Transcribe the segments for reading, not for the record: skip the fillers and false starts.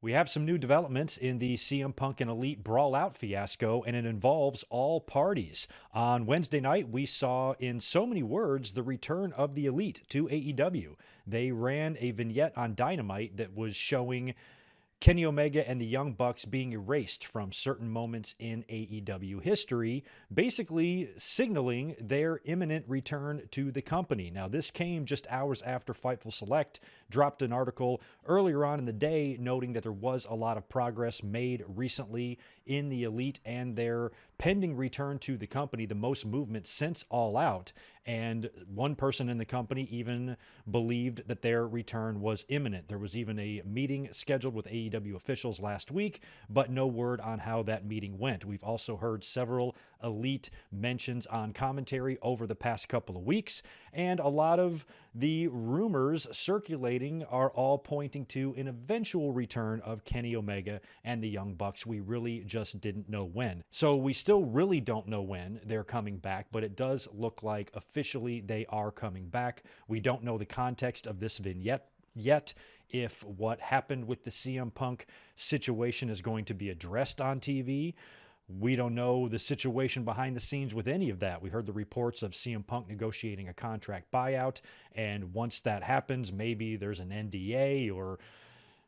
We have some new developments in the CM Punk and Elite Brawl Out fiasco, and it involves all parties. On Wednesday night, we saw, in so many words, the return of the Elite to AEW. They ran a vignette on Dynamite that was showing Kenny Omega and the Young Bucks being erased from certain moments in AEW history, basically signaling their imminent return to the company. Now, this came just hours after Fightful Select dropped an article earlier on in the day noting that there was a lot of progress made recently in the Elite and their pending return to the company, the most movement since All Out. And one person in the company even believed that their return was imminent. There was even a meeting scheduled with AEW officials last week, but no word on how that meeting went. We've also heard several Elite mentions on commentary over the past couple of weeks, and a lot of the rumors circulating are all pointing to an eventual return of Kenny Omega and the Young Bucks. We really just didn't know when. So we still really don't know when they're coming back, but it does look like officially they are coming back. We don't know the context of this vignette yet, if what happened with the CM Punk situation is going to be addressed on TV. We don't know the situation behind the scenes with any of that. We heard the reports of CM Punk negotiating a contract buyout, and once that happens, maybe there's an NDA or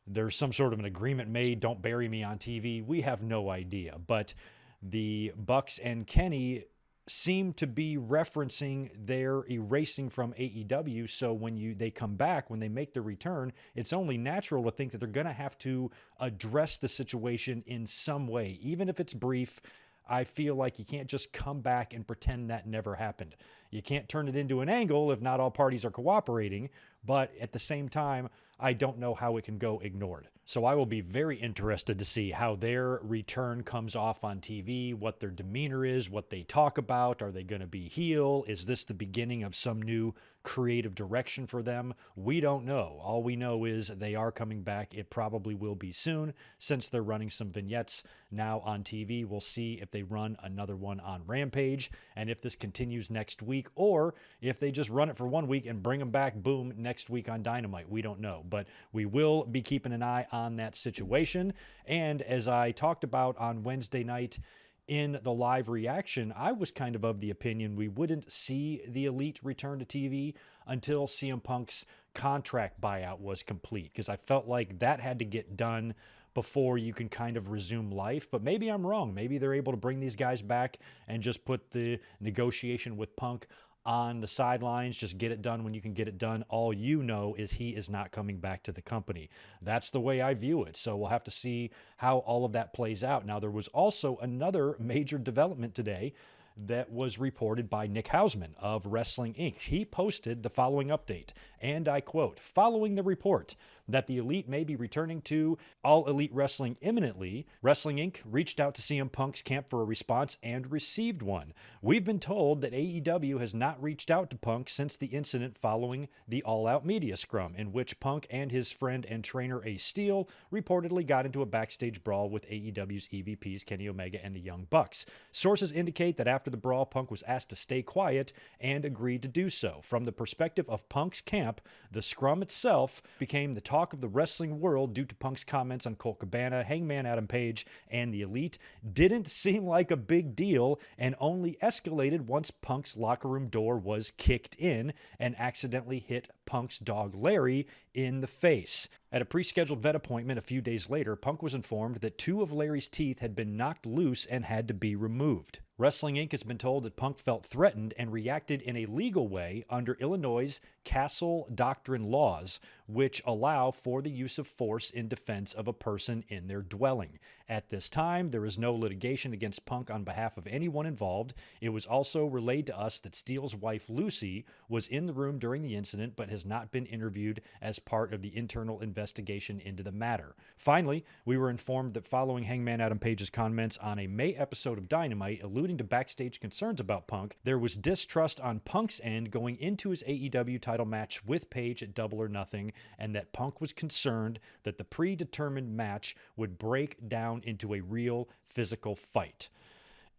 there's some sort of an agreement made, don't bury me on TV. We have no idea. But the Bucks and Kenny seem to be referencing their erasing from AEW. So when they come back, when they make the return, it's only natural to think that they're going to have to address the situation in some way. Even if it's brief, I feel like you can't just come back and pretend that never happened. You can't turn it into an angle if not all parties are cooperating, but at the same time, I don't know how it can go ignored. So I will be very interested to see how their return comes off on TV, what their demeanor is, what they talk about. Are they going to be heel? Is this the beginning of some new creative direction for them? We don't know. All we know is they are coming back. It probably will be soon, since they're running some vignettes now on TV. We'll see if they run another one on Rampage, and if this continues next week, or if they just run it for 1 week and bring them back, boom, next week on Dynamite. We don't know, but we will be keeping an eye on that situation. And as I talked about on Wednesday night in the live reaction, I was kind of the opinion we wouldn't see the Elite return to TV until CM Punk's contract buyout was complete, because I felt like that had to get done before you can kind of resume life. But maybe I'm wrong. Maybe they're able to bring these guys back and just put the negotiation with Punk on the sidelines, just get it done when you can get it done. All you know is he is not coming back to the company. That's the way I view it. So we'll have to see how all of that plays out. Now, there was also another major development today that was reported by Nick Hausman of Wrestling Inc. He posted the following update, and I quote, "Following the report that the Elite may be returning to All Elite Wrestling imminently, Wrestling Inc. reached out to CM Punk's camp for a response and received one. We've been told that AEW has not reached out to Punk since the incident following the All Out media scrum, in which Punk and his friend and trainer Ace Steel reportedly got into a backstage brawl with AEW's EVPs Kenny Omega and the Young Bucks. Sources indicate that after the brawl, Punk was asked to stay quiet and agreed to do so. From the perspective of Punk's camp, the scrum itself became the talk of the wrestling world due to Punk's comments on Colt Cabana, Hangman Adam Page, and the Elite. Didn't seem like a big deal and only escalated once Punk's locker room door was kicked in and accidentally hit Punk's dog Larry in the face. At a pre-scheduled vet appointment a few days later, Punk was informed that 2 of Larry's teeth had been knocked loose and had to be removed. Wrestling Inc. has been told that Punk felt threatened and reacted in a legal way under Illinois' Castle Doctrine laws, which allow for the use of force in defense of a person in their dwelling. At this time, there is no litigation against Punk on behalf of anyone involved. It was also relayed to us that Steele's wife, Lucy, was in the room during the incident but has not been interviewed as part of the internal investigation into the matter. Finally, we were informed that following Hangman Adam Page's comments on a May episode of Dynamite alluding to backstage concerns about Punk, there was distrust on Punk's end going into his AEW title match with Page at Double or Nothing, and that Punk was concerned that the predetermined match would break down into a real physical fight.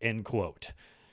End quote.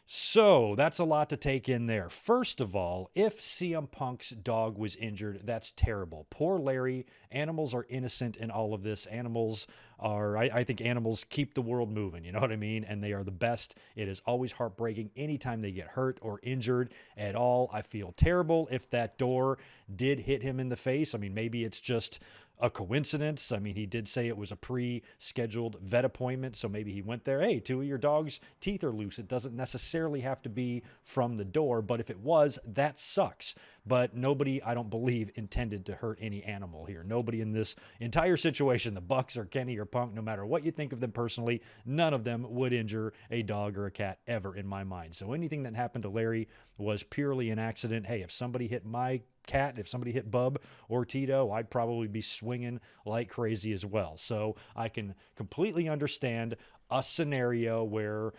So that's a lot to take in there. First of all, if CM Punk's dog was injured, that's terrible. Poor Larry. Animals are innocent in all of this. Animals are, I think animals keep the world moving. You know what I mean? And they are the best. It is always heartbreaking anytime they get hurt or injured at all. I feel terrible if that door did hit him in the face. I mean, maybe it's just a coincidence. I mean, he did say it was a pre-scheduled vet appointment, so maybe he went there. Hey, two of your dog's teeth are loose. It doesn't necessarily have to be from the door, but if it was, that sucks. But nobody, I don't believe, intended to hurt any animal here. Nobody in this entire situation, the Bucks or Kenny or Punk, no matter what you think of them personally, none of them would injure a dog or a cat ever in my mind. So anything that happened to Larry was purely an accident. Hey, if somebody hit my cat, if somebody hit Bub or Tito, I'd probably be swinging like crazy as well. So I can completely understand a scenario where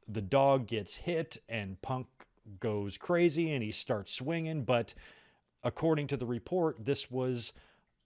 the dog gets hit and Punk goes crazy and he starts swinging. But according to the report, this was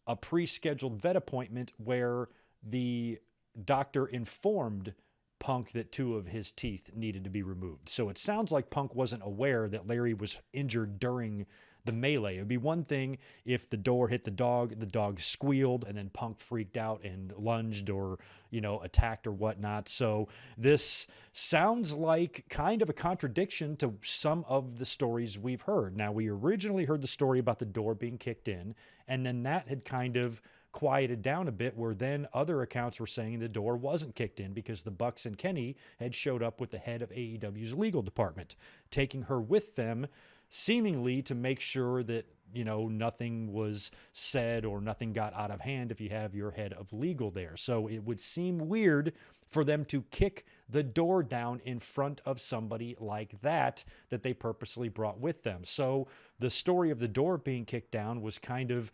a pre-scheduled vet appointment where the doctor informed Punk that two of his teeth needed to be removed. So it sounds like Punk wasn't aware that Larry was injured during the melee. It would be one thing if the door hit the dog squealed, and then Punk freaked out and lunged or, attacked or whatnot. So this sounds like kind of a contradiction to some of the stories we've heard. Now, we originally heard the story about the door being kicked in, and then that had kind of quieted down a bit, where then other accounts were saying the door wasn't kicked in because the Bucks and Kenny had showed up with the head of AEW's legal department, taking her with them, seemingly to make sure that, nothing was said or nothing got out of hand if you have your head of legal there. So it would seem weird for them to kick the door down in front of somebody like that they purposely brought with them. So the story of the door being kicked down was kind of,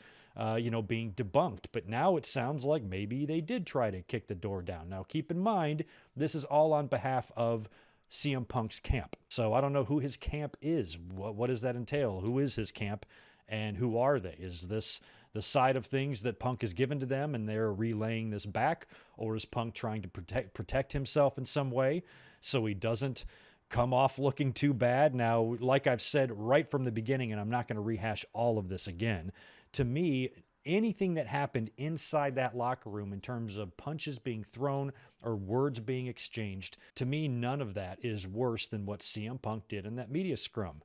being debunked. But now it sounds like maybe they did try to kick the door down. Now, keep in mind, this is all on behalf of CM Punk's camp. So I don't know who his camp is. What does that entail? Who is his camp and who are they? Is this the side of things that Punk has given to them and they're relaying this back? Or is Punk trying to protect himself in some way so he doesn't come off looking too bad? Now, like I've said right from the beginning, and I'm not going to rehash all of this again, to me, anything that happened inside that locker room in terms of punches being thrown or words being exchanged, to me, none of that is worse than what CM Punk did in that media scrum.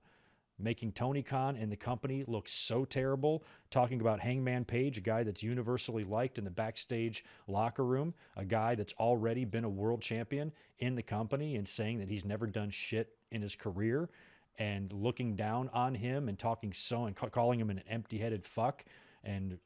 Making Tony Khan and the company look so terrible, talking about Hangman Page, a guy that's universally liked in the backstage locker room, a guy that's already been a world champion in the company, and saying that he's never done shit in his career, and looking down on him and talking and calling him an empty-headed fuck and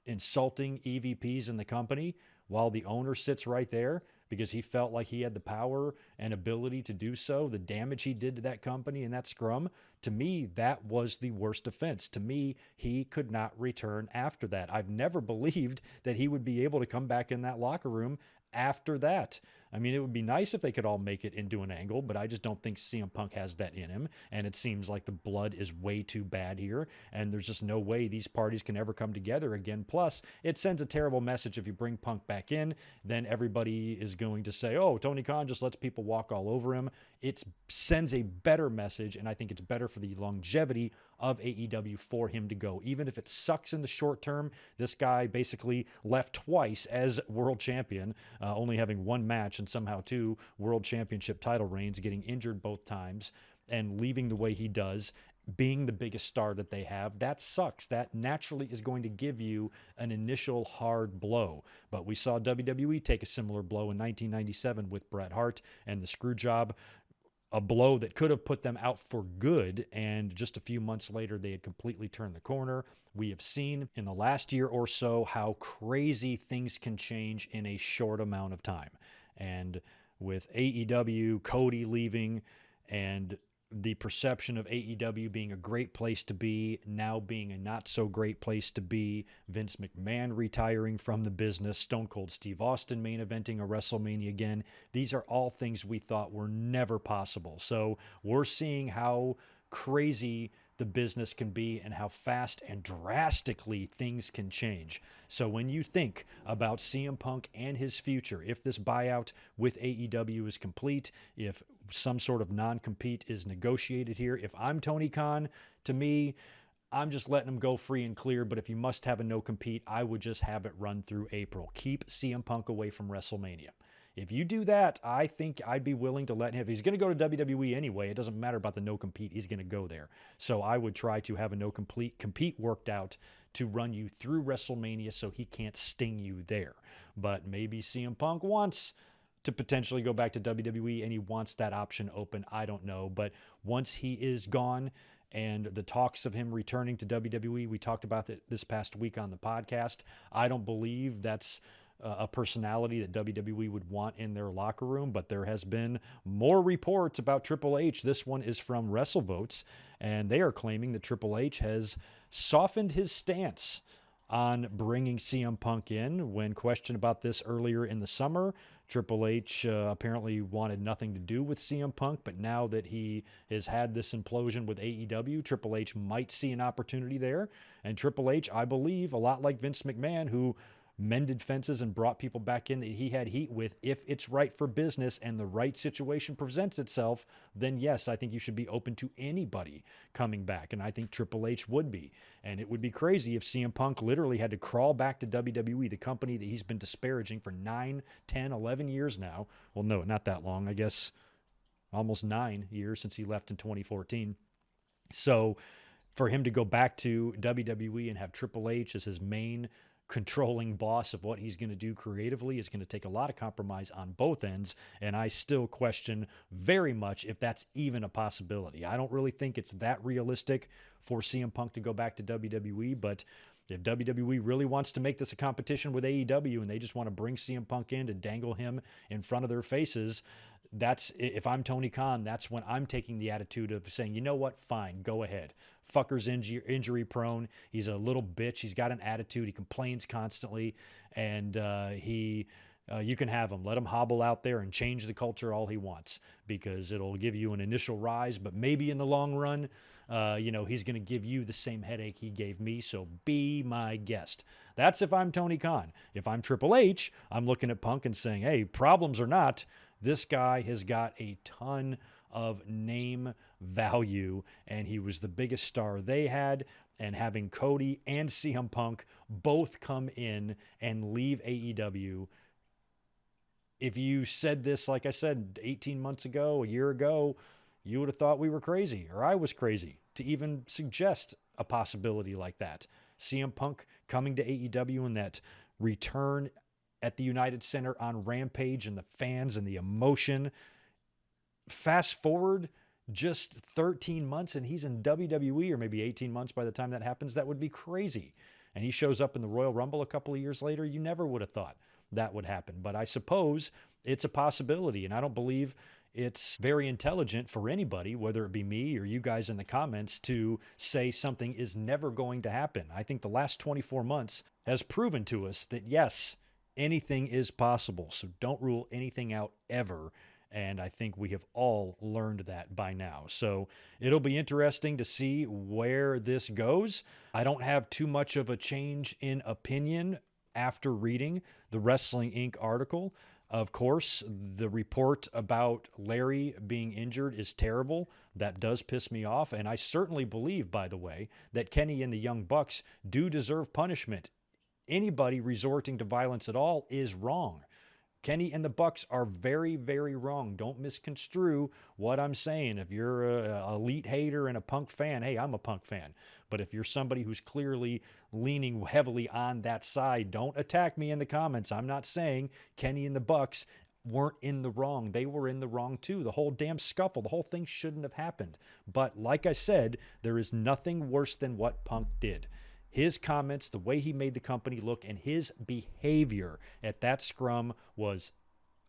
insulting EVPs in the company while the owner sits right there because he felt like he had the power and ability to do so. The damage he did to that company in that scrum, to me, that was the worst offense. To me, he could not return after that. I've never believed that he would be able to come back in that locker room after that. I mean, it would be nice if they could all make it into an angle, but I just don't think CM Punk has that in him. And it seems like the blood is way too bad here. And there's just no way these parties can ever come together again. Plus, it sends a terrible message if you bring Punk back in. Then everybody is going to say, oh, Tony Khan just lets people walk all over him. It sends a better message, and I think it's better for the longevity of AEW for him to go. Even if it sucks in the short term, this guy basically left twice as world champion, only having one match and somehow two world championship title reigns, getting injured both times and leaving the way he does, being the biggest star that they have. That sucks. That naturally is going to give you an initial hard blow. But we saw WWE take a similar blow in 1997 with Bret Hart and the screw job, a blow that could have put them out for good, and just a few months later, they had completely turned the corner. We have seen in the last year or so how crazy things can change in a short amount of time. And with AEW, Cody leaving, and the perception of AEW being a great place to be, now being a not so great place to be, Vince McMahon retiring from the business, Stone Cold Steve Austin main eventing a WrestleMania again. These are all things we thought were never possible. So we're seeing how crazy the business can be and how fast and drastically things can change. So when you think about CM Punk and his future, if this buyout with AEW is complete, if some sort of non-compete is negotiated here, if I'm Tony Khan, to me, I'm just letting him go free and clear. But if you must have a no-compete, I would just have it run through April. Keep CM Punk away from WrestleMania. If you do that, I think I'd be willing to let him. If he's going to go to WWE anyway, it doesn't matter about the no-compete. He's going to go there. So I would try to have a no-compete worked out to run you through WrestleMania so he can't sting you there. But maybe CM Punk wants to potentially go back to WWE and he wants that option open. I don't know. But once he is gone, and the talks of him returning to WWE, we talked about it this past week on the podcast. I don't believe that's a personality that WWE would want in their locker room, but there has been more reports about Triple H. This one is from WrestleVotes, and they are claiming that Triple H has softened his stance on bringing CM Punk in. When questioned about this earlier in the summer, Triple H apparently wanted nothing to do with CM Punk, but now that he has had this implosion with AEW, Triple H might see an opportunity there. And Triple H, I believe, a lot like Vince McMahon, who mended fences and brought people back in that he had heat with, if it's right for business and the right situation presents itself, then yes, I think you should be open to anybody coming back. And I think Triple H would be. And it would be crazy if CM Punk literally had to crawl back to WWE, the company that he's been disparaging for 9, 10, 11 years now. Well, no, not that long. I guess almost 9 years since he left in 2014. So for him to go back to WWE and have Triple H as his main controlling boss of what he's going to do creatively is going to take a lot of compromise on both ends. And I still question very much if that's even a possibility. I don't really think it's that realistic for CM Punk to go back to WWE, but if WWE really wants to make this a competition with AEW and they just want to bring CM Punk in to dangle him in front of their faces, that's, if I'm Tony Khan, that's when I'm taking the attitude of saying, you know what, fine, go ahead. Fucker's injury prone. He's a little bitch. He's got an attitude. He complains constantly, and you can have him. Let him hobble out there and change the culture all he wants, because it'll give you an initial rise, but maybe in the long run, he's going to give you the same headache he gave me, so be my guest. That's if I'm Tony Khan. If I'm Triple H, I'm looking at Punk and saying, hey, problems or not, this guy has got a ton of name value, and he was the biggest star they had. And having Cody and CM Punk both come in and leave AEW, if you said this, like I said, 18 months ago, a year ago, you would have thought we were crazy, or I was crazy to even suggest a possibility like that. CM Punk coming to AEW and that return at the United Center on Rampage and the fans and the emotion. Fast forward just 13 months and he's in WWE, or maybe 18 months by the time that happens. That would be crazy. And he shows up in the Royal Rumble a couple of years later. You never would have thought that would happen. But I suppose it's a possibility, and I don't believe it's very intelligent for anybody, whether it be me or you guys in the comments, to say something is never going to happen. I think the last 24 months has proven to us that, yes, anything is possible. So don't rule anything out ever. And I think we have all learned that by now. So it'll be interesting to see where this goes. I don't have too much of a change in opinion after reading the Wrestling Inc. article. Of course, the report about Larry being injured is terrible. That does piss me off. And I certainly believe, by the way, that Kenny and the Young Bucks do deserve punishment. Anybody resorting to violence at all is wrong. Kenny and the Bucks are very, very wrong. Don't misconstrue what I'm saying. If you're an elite hater and a Punk fan, hey, I'm a Punk fan. But if you're somebody who's clearly leaning heavily on that side, don't attack me in the comments. I'm not saying Kenny and the Bucks weren't in the wrong. They were in the wrong too. The whole damn scuffle, the whole thing shouldn't have happened. But like I said, there is nothing worse than what Punk did. His comments, the way he made the company look, and his behavior at that scrum was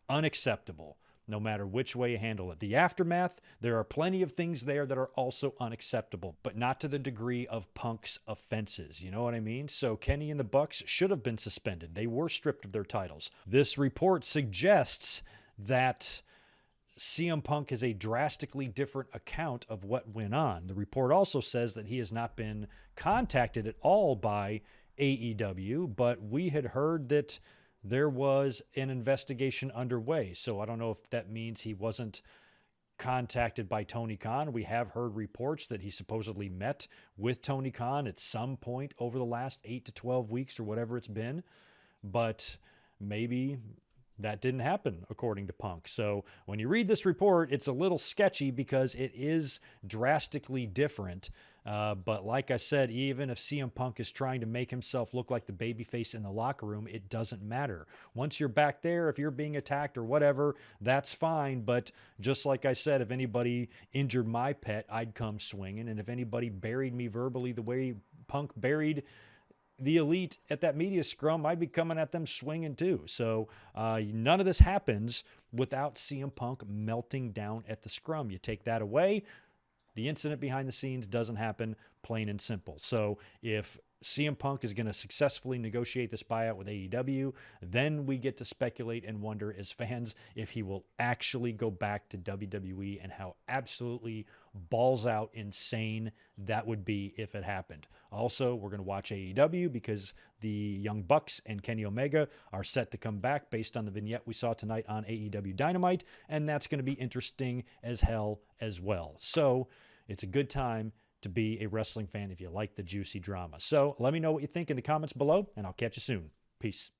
unacceptable, no matter which way you handle it. The aftermath, there are plenty of things there that are also unacceptable, but not to the degree of Punk's offenses. You know what I mean? So Kenny and the Bucks should have been suspended. They were stripped of their titles. This report suggests that CM Punk is a drastically different account of what went on. The report also says that he has not been contacted at all by AEW, but we had heard that there was an investigation underway. So I don't know if that means he wasn't contacted by Tony Khan. We have heard reports that he supposedly met with Tony Khan at some point over the last 8 to 12 weeks or whatever it's been, but maybe that didn't happen according to Punk. So when you read this report, it's a little sketchy because it is drastically different. But like I said, even if CM Punk is trying to make himself look like the babyface in the locker room, it doesn't matter. Once you're back there, if you're being attacked or whatever, that's fine. But just like I said, if anybody injured my pet, I'd come swinging. And if anybody buried me verbally the way Punk buried the Elite at that media scrum, I'd be coming at them swinging too. So none of this happens without CM Punk melting down at the scrum. You take that away, the incident behind the scenes doesn't happen, plain and simple. So if CM Punk is going to successfully negotiate this buyout with AEW, then we get to speculate and wonder as fans if he will actually go back to WWE and how absolutely balls out insane that would be if it happened. Also, we're going to watch AEW because the Young Bucks and Kenny Omega are set to come back based on the vignette we saw tonight on AEW Dynamite, and that's going to be interesting as hell as well. So it's a good time to be a wrestling fan if you like the juicy drama. So let me know what you think in the comments below, and I'll catch you soon. Peace.